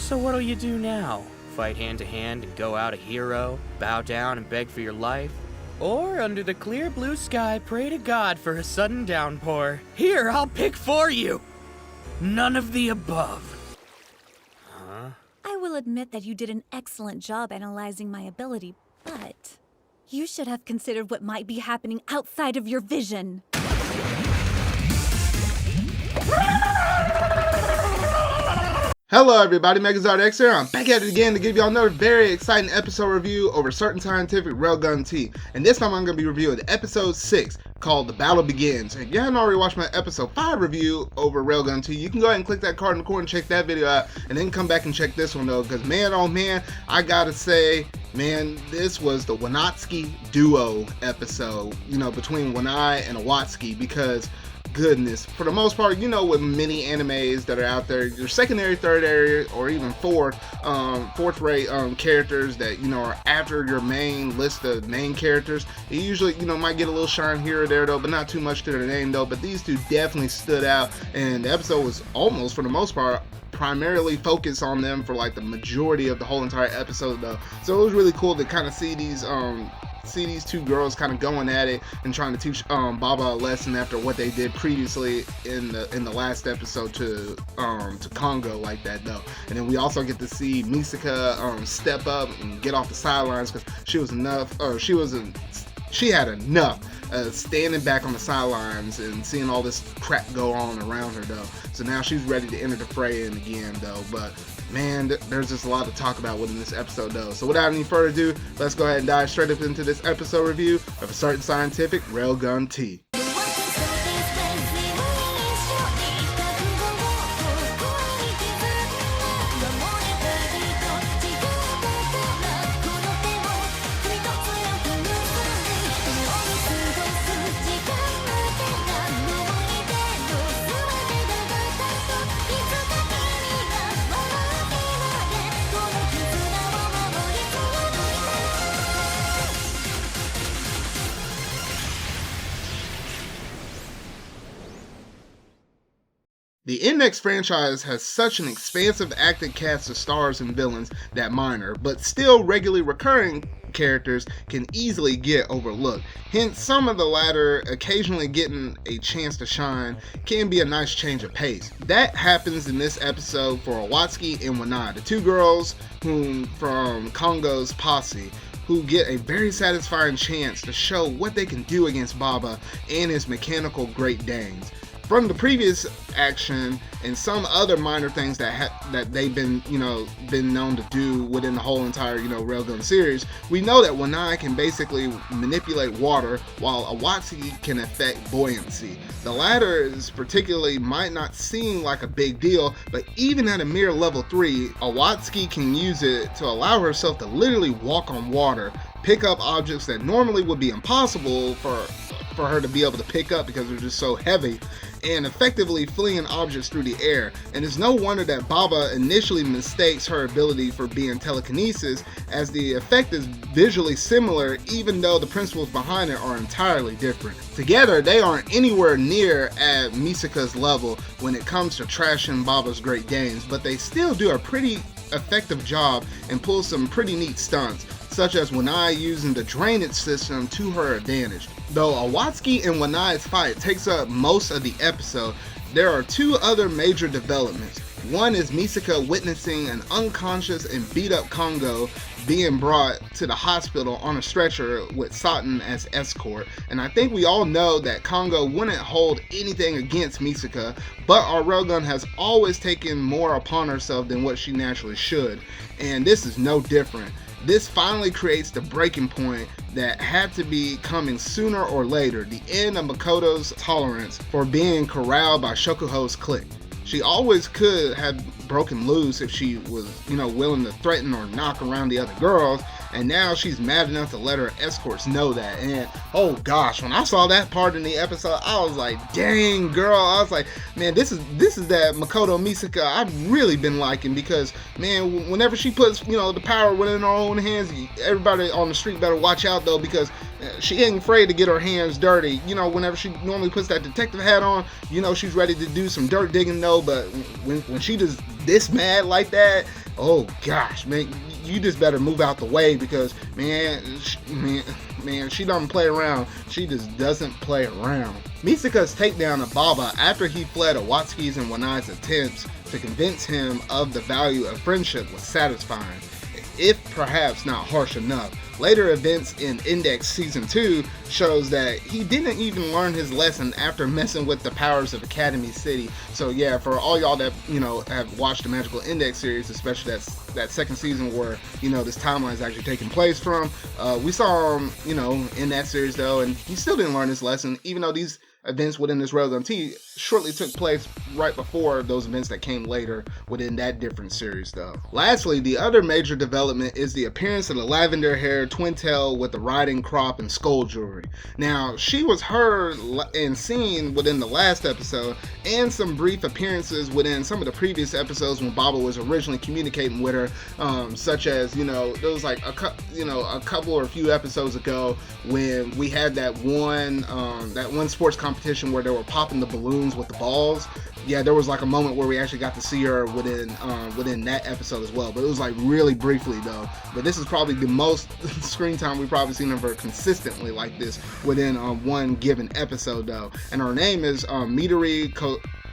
So what'll you do now? Fight hand to hand and go out a hero? Bow down and beg for your life? Or under the clear blue sky pray to God for a sudden downpour? Here, I'll pick for you! None of the above. Huh? I will admit that you did an excellent job analyzing my ability, but you should have considered what might be happening outside of your vision. Hello everybody, Megazard X here. I'm back at it again to give y'all another very exciting episode review over certain scientific railgun tea. And this time I'm going to be reviewing episode 6 called The Battle Begins. If you haven't already watched my episode 5 review over railgun tea, you can go ahead and click that card in the corner and check that video out. And then come back and check this one though, because man oh man, I gotta say, man, this was the Awtaski duo episode, you know, between Wanai and Awtaski, because goodness, for the most part, you know, with many animes that are out there, your secondary, third area, or even fourth rate characters that, you know, are after your main list of main characters, you usually, you know, might get a little shine here or there though, but not too much to their name though. But these two definitely stood out, and the episode was almost, for the most part, primarily focused on them for like the majority of the whole entire episode though. So it was really cool to kind of see these two girls kind of going at it and trying to teach Baba a lesson after what they did previously in the last episode to Kongo like that though. And then we also get to see Misaka step up and get off the sidelines, because she had enough standing back on the sidelines and seeing all this crap go on around her though. So now she's ready to enter the fray in again though. But man, there's just a lot to talk about within this episode though. So without any further ado, let's go ahead and dive straight up into this episode review of a certain scientific railgun tea. The Index franchise has such an expansive active cast of stars and villains that minor, but still regularly recurring characters can easily get overlooked. Hence, some of the latter occasionally getting a chance to shine can be a nice change of pace. That happens in this episode for Awtaski and Wanai, the two girls from Kongo's posse, who get a very satisfying chance to show what they can do against Baba and his mechanical Great Danes. From the previous action and some other minor things that they've been known to do within the whole entire, Railgun series, we know that Wanai can basically manipulate water, while Awtaski can affect buoyancy. The latter is particularly might not seem like a big deal, but even at a mere level 3, Awtaski can use it to allow herself to literally walk on water, pick up objects that normally would be impossible for her to be able to pick up because they're just so heavy, and effectively fleeing objects through the air. And it's no wonder that Baba initially mistakes her ability for being telekinesis, as the effect is visually similar even though the principles behind it are entirely different. Together, they aren't anywhere near at Misaka's level when it comes to trashing Baba's Great Danes, but they still do a pretty effective job and pull some pretty neat stunts, such as Wanai using the drainage system to her advantage. Though Awtaski and Wanai's fight takes up most of the episode, there are two other major developments. One is Misaka witnessing an unconscious and beat up Kongo being brought to the hospital on a stretcher with Satan as escort. And I think we all know that Kongo wouldn't hold anything against Misaka, but our railgun has always taken more upon herself than what she naturally should, and this is no different. This finally creates the breaking point that had to be coming sooner or later, the end of Mikoto's tolerance for being corralled by Shokuho's clique. She always could have broken loose if she was, willing to threaten or knock around the other girls, and now she's mad enough to let her escorts know that. And oh gosh, when I saw that part in the episode, I was like, dang girl, I was like, man, this is that Mikoto Misaka I've really been liking, because man, whenever she puts, the power within her own hands, everybody on the street better watch out though, because she ain't afraid to get her hands dirty. Whenever she normally puts that detective hat on, she's ready to do some dirt digging though, but when she does this mad like that, oh gosh, man, you just better move out the way because man, she doesn't play around. She just doesn't play around. Misaka's takedown of Baba after he fled Awtaski's and Wanai's attempts to convince him of the value of friendship was satisfying, if perhaps not harsh enough. Later events in Index Season 2 shows that he didn't even learn his lesson after messing with the powers of Academy City. So yeah, for all y'all that, have watched the Magical Index series, especially that second season where, this timeline is actually taking place from, we saw him, in that series though, and he still didn't learn his lesson, even though these events within this Railgun T shortly took place right before those events that came later within that different series though. Lastly, the other major development is the appearance of the lavender-haired twin tail with the riding crop and skull jewelry. Now, she was heard and seen within the last episode and some brief appearances within some of the previous episodes when Baba was originally communicating with her, such as, there was like a couple or a few episodes ago when we had that one sports competition where they were popping the balloons with the balls. Yeah, there was like a moment where we actually got to see her within that episode as well, but it was like really briefly though. But this is probably the most screen time we've probably seen of her consistently like this within one given episode though. And her name is Midori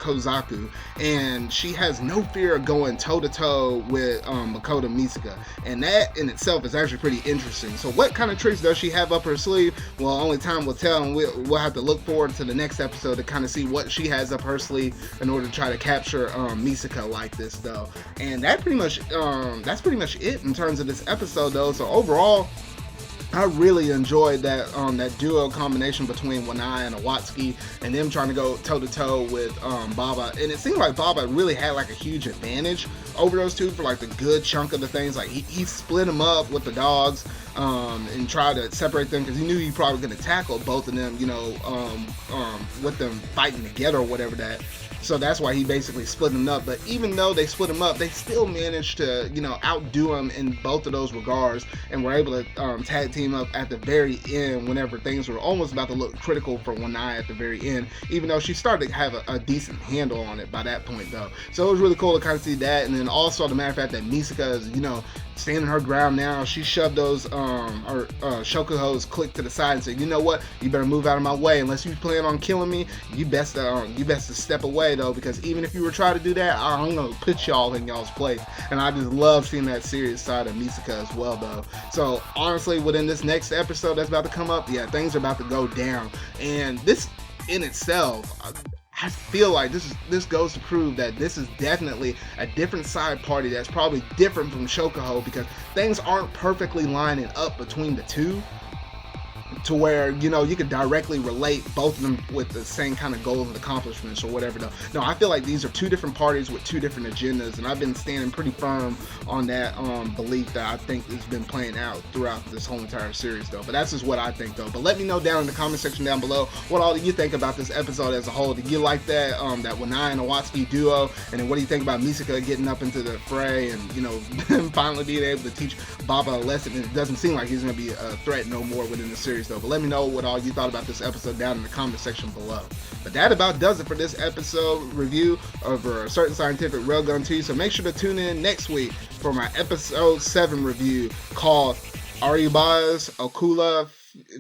Kozaku, and she has no fear of going toe-to-toe with Mikoto Misaka, and that in itself is actually pretty interesting. So what kind of tricks does she have up her sleeve? Well, only time will tell, and we'll have to look forward to the next episode to kind of see what she has up her sleeve in order to try to capture Misaka like this though. And that's pretty much it in terms of this episode though. So overall, I really enjoyed that duo combination between Wanai and Awtaski and them trying to go toe-to-toe with Baba. And it seemed like Baba really had like a huge advantage over those two for like the good chunk of the things. Like he split them up with the dogs and tried to separate them because he knew he probably going to tackle both of them, with them fighting together or whatever that. So that's why he basically split them up. But even though they split them up, they still managed to, outdo him in both of those regards, and were able to tag team up at the very end whenever things were almost about to look critical for Wanai at the very end, even though she started to have a decent handle on it by that point though. So it was really cool to kind of see that. And then also the matter of fact that Misaka is, standing her ground now. She shoved those Shokuho's click to the side and said, you know what, you better move out of my way. Unless you plan on killing me, you best to step away though, because even if you were trying to do that, I'm gonna put y'all in y'all's place. And I just love seeing that serious side of Misaka as well though. So honestly, within this next episode that's about to come up, yeah, things are about to go down. And this in itself, I feel like this goes to prove that this is definitely a different side party that's probably different from Shokuho, because things aren't perfectly lining up between the two to where, you could directly relate both of them with the same kind of goals and accomplishments or whatever though. No, I feel like these are two different parties with two different agendas, and I've been standing pretty firm on that belief that I think has been playing out throughout this whole entire series though. But that's just what I think though. But let me know down in the comment section down below what all do you think about this episode as a whole. Did you like that Wanai and Awtaski duo? And then what do you think about Misaka getting up into the fray and finally being able to teach Baba a lesson? And it doesn't seem like he's going to be a threat no more within the series though. But let me know what all you thought about this episode down in the comment section below. But that about does it for this episode review of a certain scientific Railgun T. So make sure to tune in next week for my episode 7 review called Ariba's Ocula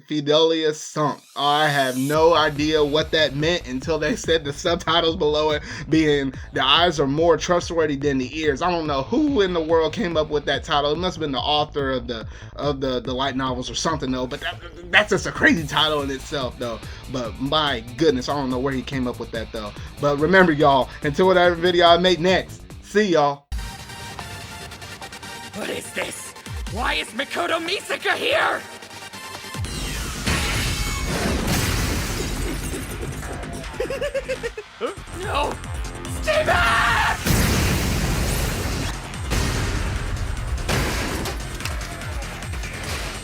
Fidelia Sunk. I have no idea what that meant until they said the subtitles below it being the eyes are more trustworthy than the ears. I don't know who in the world came up with that title. It must have been the author of the light novels or something though. But that's just a crazy title in itself though. But my goodness, I don't know where he came up with that though. But remember y'all, until whatever video I make next, see y'all. What is this? Why is Mikoto Misaka here? No! Stay back!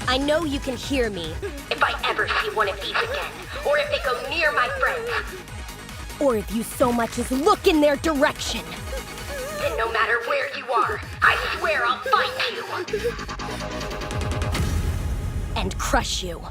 I know you can hear me. If I ever see one of these again, or if they go near my friends, or if you so much as look in their direction, then no matter where you are, I swear I'll find you and crush you.